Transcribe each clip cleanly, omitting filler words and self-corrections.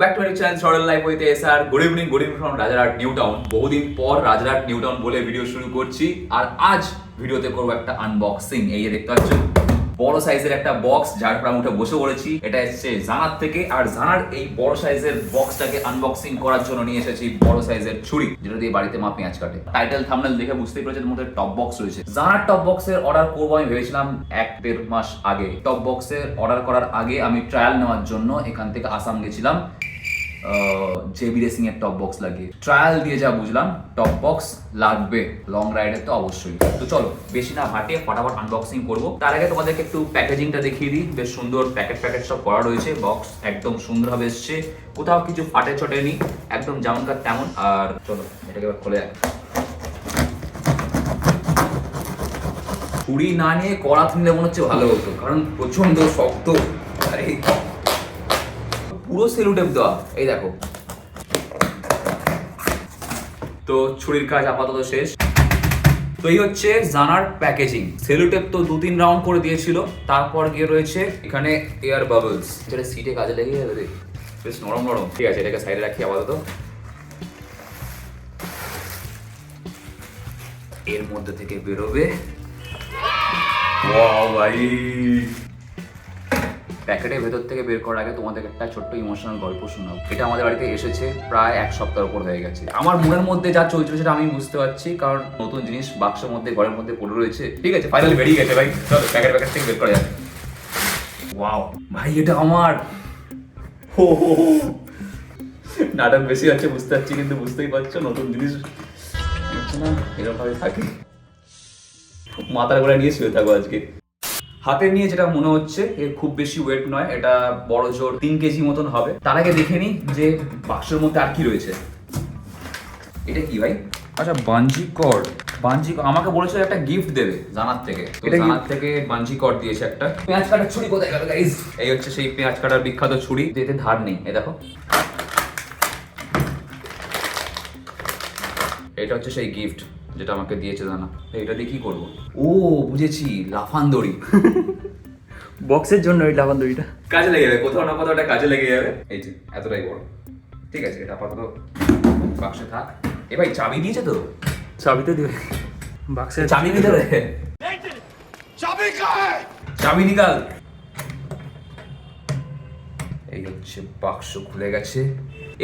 Back to my channel সরল life with SR. Good evening from Rajarhat new town. বহুদিন পর Rajarhat new town বলে video শুরু করছি, আর আজ ভিডিওতে করবো একটা আনবক্সিং। এই যে দেখতে পাচ্ছ বড় সাইজের একটা বক্স, যার উপর আমি উঠে বসে পড়েছি। এটা এসছে জানার থেকে, আর জানার এই বড় সাইজের বক্সটাকে আনবক্সিং করার জন্য নিয়ে এসেছি বড় সাইজের ছুরি, যেটা দিয়ে বাড়িতে মা পেঁয়াজ কাটে। টাইটেল থাম্বনেল দেখে বুঝতেই পেরেছেন এর মধ্যে টপ বক্স রয়েছে। জানার টপ বক্সের অর্ডার করবো আমি ভেবেছিলাম 1-1.5 মাস আগে। টপ বক্সের অর্ডার করার আগে আমি ট্রায়াল নেওয়ার জন্য এখান থেকে আসাম গেছিলাম জেবি রেসিং এর টপ বক্স লাগিয়ে। ট্রায়াল দিয়ে যা বুঝলাম টপ বক্স লাগবে লং রাইডে তো অবশ্যই। তো চলো বেশি না হাঁটিয়ে ফটাফট আনবক্সিং করবো। তার আগে তোমাদেরকে একটু প্যাকেজিংটা দেখিয়ে দিই। বেশ সুন্দর প্যাকেট সব করা রয়েছে। বক্স একদম সুন্দরভাবে এসছে, কোথাও কিছু ফাটে চটে নি, একদম যেমনকার তেমন। আর চলো এটাকে এবার খুলে যাক। ছুরি না নিয়ে করাত নিলে মনে হচ্ছে ভালো হতো, কারণ প্রচন্ড শক্ত। আরে পুরো সেলুটেপ দেওয়া, এই দেখো। তো ছুরির কাজ আপাতত শেষ। তো এই হচ্ছে জানার প্যাকেজিং। সেলুটেপ তো 2-3 রাউন্ড করে দিয়েছিল, তারপর গিয়ে রয়েছে এখানে এয়ার বাবলস, যেটা সিটে কাজে লেগে যাবে, বেশ নরম। ঠিক আছে, এটাকে সাইডে রাখি আপাতত। এর মধ্যে থেকে বেরোবে, ওয়াও ভাই। প্যাকেটের ভেতর থেকে বের করার আগে তোমাদের একটা ছোট্ট ইমোশনাল গল্প শোনাবো। এটা আমাদের বাড়িতে এসেছে প্রায় 1 সপ্তাহের উপর হয়ে গেছে। আমার মনের মধ্যে যা চলছিল সেটা আমি বুঝতে পারছি, কারণ নতুন জিনিস বাক্সের মধ্যে ঘরের মধ্যে পড়ে রয়েছে। ঠিক আছে, ফাইনালি বেরিয়ে গেছে ভাই। চলো প্যাকেট থেকে বের করা যাবে। ওয়াও ভাই, এটা আমার। নাটক বেশি আছে বুঝতে পারছি, কিন্তু বুঝতেই পারছো নতুন জিনিস হচ্ছে না, এরকম ভাবে থাকে। মাথার গোড়া নিয়ে শুয়ে থাকবো আজকে। হাতে নিয়ে যেটা মনে হচ্ছে এর খুব বেশি ওয়েট নয়, এটা বড় জোর 3 কেজি মতন হবে। তার আগে দেখে নিই যে বাক্সের মধ্যে আর কি রয়েছে। এটা কি ভাই? আচ্ছা, বাঞ্জি কর্ড। আমাকে বলেছিল একটা গিফট দেবে জানার থেকে। তো জানার থেকে বাঞ্জি কর্ড দিয়েছে একটা। পেঁয়াজ কাটার ছুরি কোথায় গেল গাইস? এই হচ্ছে সেই পেঁয়াজ কাটার বিখ্যাত ছুরি, যেতে ধার নেই। এই দেখো, এটা হচ্ছে সেই গিফট যেটা আমাকে দিয়েছে জানা। এটা দিয়ে কি করবো? ও বুঝেছি, লাফান দড়ি। বক্সের জন্য এই লাফান দড়িটা কাজে লেগে যাবে, কোথাও না কোথাও একটা কাজে লেগে যাবে। এই যে এতটাই বড়। ঠিক আছে, এটা আপাতত বাক্সে থাক। এ ভাই চাবি দিয়েছে তো? চাবি তো দিবে। বাক্সের চাবি দিতে রে, চাবি নিকাল। এই হচ্ছে বাক্স, খুলে গেছে।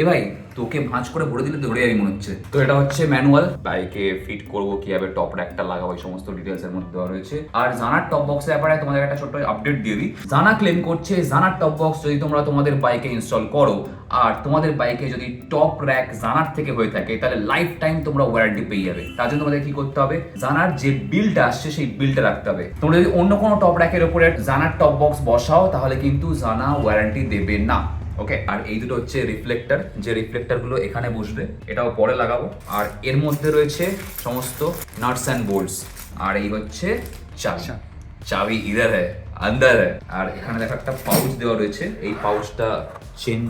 এ ভাই, তোকে ভাঁজ করে ভরে দিলে ধরে যাবি মনে হচ্ছে। তো এটা হচ্ছে ম্যানুয়াল, বাইকে ফিট করবো কিভাবে, টপ র্যাকটা লাগাবো, এই সমস্ত ডিটেলস এর মধ্যে দেওয়া রয়েছে। আর জানার টপ বক্সের ব্যাপারে তোমাদের একটা ছোট্ট আপডেট দিয়ে দিই। জানা ক্লেম করছে জানার টপ বক্স যদি তোমরা তোমাদের বাইকে ইনস্টল করো, আর তোমাদের বাইকে যদি টপ র্যাক জানার থেকে হয়ে থাকে, তাহলে লাইফ টাইম তোমরা ওয়ারেন্টি পেয়ে যাবে। তার জন্য তোমাদের কি করতে হবে, জানার যে বিলটা আসছে সেই বিলটা রাখতে হবে। তোমরা যদি অন্য কোনো টপ র্যাকের উপরে জানার টপ বক্স বসাও, তাহলে কিন্তু জানা ওয়ারেন্টি দেবে না। ওকে, আর এই দুটো হচ্ছে রিফ্লেক্টর, যে রিফ্লেক্টর গুলো এখানে বসবে, এটাও পরে লাগাবো। আর এর মধ্যে রয়েছে সমস্ত নাটস অ্যান্ড বোল্টস। আর এই হচ্ছে চাবি ইধার হ্যায় আন্দার হ্যায়। আর এখানে দেখো একটা পাউচ দেওয়া রয়েছে, এই পাউচটা চেন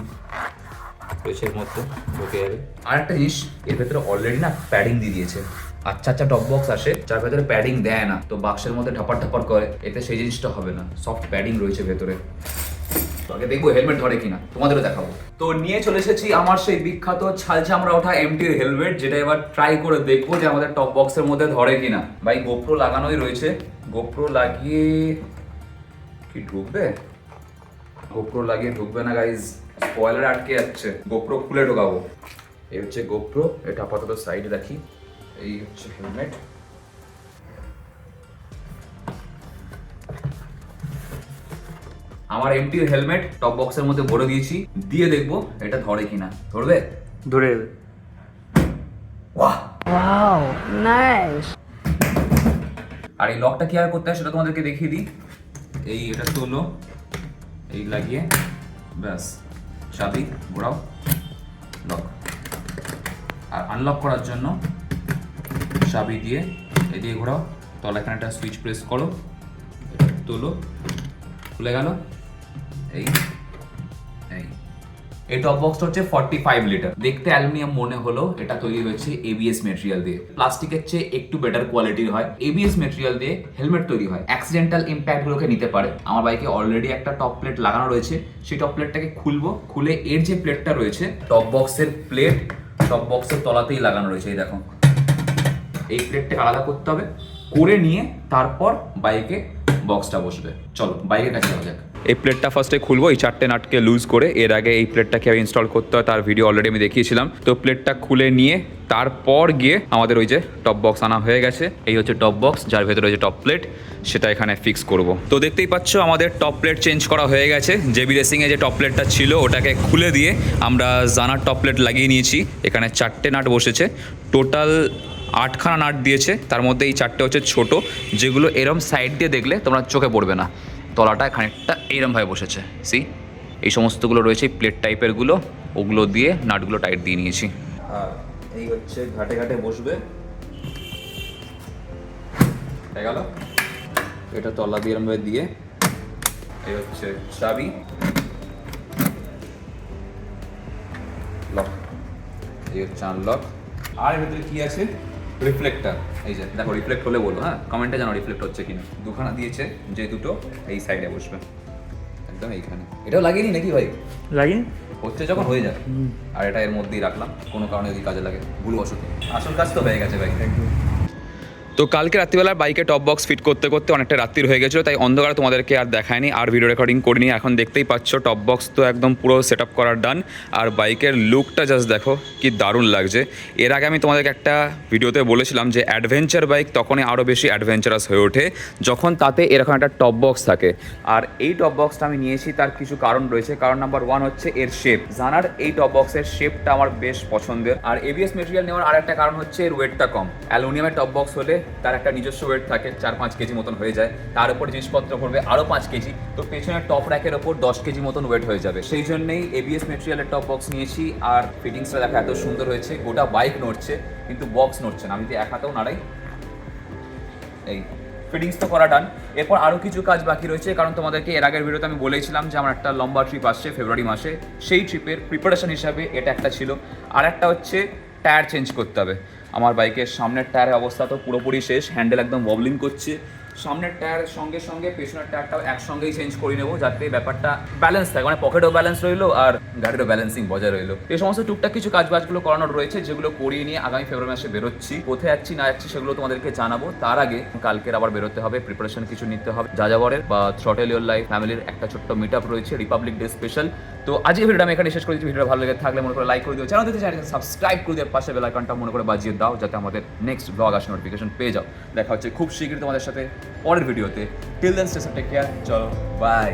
রয়েছে এর মধ্যে, ঢুকে যাবে। আর একটা জিনিস, এর ভেতরে অলরেডি না প্যাডিং দিয়ে দিয়েছে। আচ্ছা টপ বক্স আসে যার ভেতরে প্যাডিং দেয় না, তো বাক্সের মধ্যে ঢাপার করে, এতে সেই জিনিসটা হবে না। সফট প্যাডিং রয়েছে ভেতরে। আগে দেখবো হেলমেট ধরে কিনা, তোমাদেরও দেখাবো। তো নিয়ে চলে এসেছি আমার সেই বিখ্যাত ছাল চামড়া ওঠা এমটির হেলমেট, যেটা এবার ট্রাই করে দেখবো যে আমাদের টপ বক্সের মধ্যে ধরে কিনা। ভাই গোপ্রো লাগানোই রয়েছে, গোপ্রো লাগিয়ে কি ঢুকবে? গোপ্রো লাগিয়ে ঢুকবে না গাইজ, স্পয়লার আটকে যাচ্ছে। গোপ্রো খুলে ঢোকাবো। এই হচ্ছে গোপ্রো, এটা আপাতত সাইডে রাখি। এই হচ্ছে হেলমেট। আমার এমটির হেলমেট টপ বক্সের মধ্যে ভরে দিয়েছি, দিয়ে দেখবো এটা ধরে কিনা। ধরবে? ধরে যাবে। Wow nice. আর এই লকটা কিভাবে করতে হয় সেটা তোমাদেরকে দেখিয়ে দিই। এই এটা তোলো, এই লাগিয়ে ব্যাস, চাবি ঘোরাও, লক। আর আনলক করার জন্য চাবি দিয়ে এদিকে ঘোরাও, তলা এখানে একটা সুইচ প্রেস করো, তোলো, খুলে গেল। এই এই এই টপ বক্সটা হচ্ছে 45 লিটার। দেখতে অ্যালুমিনিয়াম মনে হলো, এটা তৈরি হয়েছে এবিএস মেটেরিয়াল দিয়ে। প্লাস্টিকের চেয়ে একটু বেটার কোয়ালিটির হয়। এবিএস মেটেরিয়াল দিয়ে হেলমেট তৈরি হয়, অ্যাক্সিডেন্টাল ইম্প্যাক্ট গুলোকে নিতে পারে। আমার বাইকে অলরেডি একটা টপ প্লেট লাগানো রয়েছে, সেই টপ প্লেটটাকে খুলবো, খুলে এর যে প্লেটটা রয়েছে টপ বক্সের প্লেট টপ বক্সের তলাতেই লাগানো রয়েছে। এই দেখো, এই প্লেটটাকে আলাদা করতে হবে, করে নিয়ে তারপর বাইকে বক্সটা বসবে। চলো বাইকের কাছে যাওয়া যাক। এই প্লেটটা ফার্স্টে খুলবো, এই 4টে নাটকে লুজ করে। এর আগে এই প্লেটটাকে ইনস্টল করতে হয়, তার ভিডিও অলরেডি আমি দেখিয়েছিলাম। তো প্লেটটা খুলে নিয়ে তারপর গিয়ে আমাদের ওই যে টপ বক্স আনা হয়ে গেছে। এই হচ্ছে টপ বক্স, যার ভেতরে যে টপ প্লেট সেটা এখানে ফিক্স করব। তো দেখতেই পাচ্ছ আমাদের টপ প্লেট চেঞ্জ করা হয়ে গেছে। জেবি রেসিংয়ে যে টপ প্লেটটা ছিল ওটাকে খুলে দিয়ে আমরা জানার টপ প্লেট লাগিয়ে নিয়েছি। এখানে 4টে নাট বসেছে, টোটাল 8খানা নাট দিয়েছে। তার মধ্যে এই 4টে হচ্ছে ছোট, যেগুলো এরম সাইড দিয়ে দেখলে তোমরা চোখে পড়বে না। তলাটা খানিকটা এইরমভাবে বসেছে, সি এই সমস্তগুলো রয়েছে প্লেট টাইপেরগুলো, ওগুলো দিয়ে নাটগুলো টাইট দিয়ে নিয়েছি। আর এই হচ্ছে ঘাটে ঘাটে বসবে, হয়ে গেল। এটা তলা দিয়ে এরমভাবে দিয়ে, এই হচ্ছে চাবি, লক, এই হচ্ছে আনলক। আর এর ভেতরে কি আছে? রিফ্লেক্টার। এই যে দেখো, রিফ্লেক্ট হলে বলো, হ্যাঁ কমেন্টে জানো রিফ্লেক্ট হচ্ছে কিনা। দুখানা দিয়েছে, যে দুটো এই সাইডে বসবে একদম এইখানে। এটাও লাগিয়ে নি নাকি ভাই? লাগিয়ে হচ্ছে যখন হয়ে যাবে। আর এটা এর মধ্যেই রাখলাম, কোনো কারণে যদি কাজে লাগে ভুলবশত। আসল কাজ তো হয়ে গেছে ভাই। তো কালকে রাত্রিবেলা বাইকে টপ বক্স ফিট করতে করতে অনেকটা রাত্রির হয়ে গেছিলো, তাই অন্ধকারে তোমাদেরকে আর দেখায়নি, আর ভিডিও রেকর্ডিং করিনি। এখন দেখতেই পাচ্ছ টপ বক্স তো একদম পুরো সেট আপ করার ডান। আর বাইকের লুকটা জাস্ট দেখো কি দারুণ লাগছে। এর আগে আমি তোমাদেরকে একটা ভিডিওতে বলেছিলাম যে অ্যাডভেঞ্চার বাইক তখনই আরও বেশি অ্যাডভেঞ্চারাস হয়ে ওঠে যখন তাতে এরকম একটা টপ বক্স থাকে। আর এই টপ বক্সটা আমি নিয়েছি, তার কিছু কারণ রয়েছে। কারণ নাম্বার 1 হচ্ছে এর শেপ। জানার এই টপ বক্সের শেপটা আমার বেশ পছন্দের। আর এবিএস মেটেরিয়াল নেওয়ার আর একটা কারণ হচ্ছে এর ওয়েটটা কম। অ্যালুমিনিয়ামের টপ বক্স হলে তার একটা নিজস্ব ওয়েট থাকে, 4-5 কেজি মতন হয়ে যায়। তার উপর জিনিসপত্র পড়বে আরও 5 কেজি, তো পেছনের টপ র্যাকের ওপর 10 কেজি মতন ওয়েট হয়ে যাবে। সেই জন্যই এবিএস মেটেরিয়ালের টপ বক্স নিয়েছি। আর ফিটিংসটা দেখা এত সুন্দর হয়েছে, গোটা বাইক নড়ছে কিন্তু বক্স নড়ছে না। আমি যদি এক হাতেও নাড়াই, এই ফিটিংস তো করা ডান। এরপর আরও কিছু কাজ বাকি রয়েছে, কারণ তোমাদেরকে এর আগের ভিডিওতে আমি বলেছিলাম যে আমার একটা লম্বা ট্রিপ আসছে ফেব্রুয়ারি মাসে। সেই ট্রিপের প্রিপারেশন হিসাবে এটা একটা ছিল। আর একটা হচ্ছে টায়ার চেঞ্জ করতে হবে। আমার বাইকের সামনের টায়ারের অবস্থা তো পুরোপুরি শেষ, হ্যান্ডেল একদম ববলিং করছে। সামনের টায়ারের সঙ্গে সঙ্গে পেছনের টায়ারটাও একসঙ্গেই চেঞ্জ করে নেবো, যাতে ব্যাপারটা ব্যালেন্স থাকে, মানে পকেটও ব্যালেন্স রইলো আর গাড়িরও ব্যালেন্সিং বজায় রইলো। এই সমস্ত টুকটাক কিছু কাজবাজগুলো করানোর রয়েছে, যেগুলো করিয়ে নিয়ে আগামী ফেব্রুয়ারি মাসে বেরোচ্ছি। কোথায় যাচ্ছি না যাচ্ছি সেগুলো তোমাদেরকে জানাবো। তার আগে কালকের আবার বেরোতে হবে, প্রিপারেশন কিছু নিতে হবে। যাযাবরের বা থ্রটেল ইওর লাইফ ফ্যামিলির একটা ছোট্ট মিট আপ রয়েছে, রিপাবলিক ডে স্পেশাল। তো আজকে ভিডিওটা আমি এখানে শেষ করে দিচ্ছি। ভিডিওটা ভালো লেগে থাকলে মনে করে লাইক করে দিও, চ্যানেলটিতে সাবস্ক্রাইব করে দিয়ে পাশে বেল আইকনটা মনে করে বাজিয়ে দাও, যাতে আমাদের নেক্সট ব্লগ আসে নোটিফিকেশন পেয়ে যাও। দেখা হচ্ছে খুব শীঘ্রই তোমাদের সাথে পরের ভিডিওতে। Till then stay safe, take care, চলো বাই।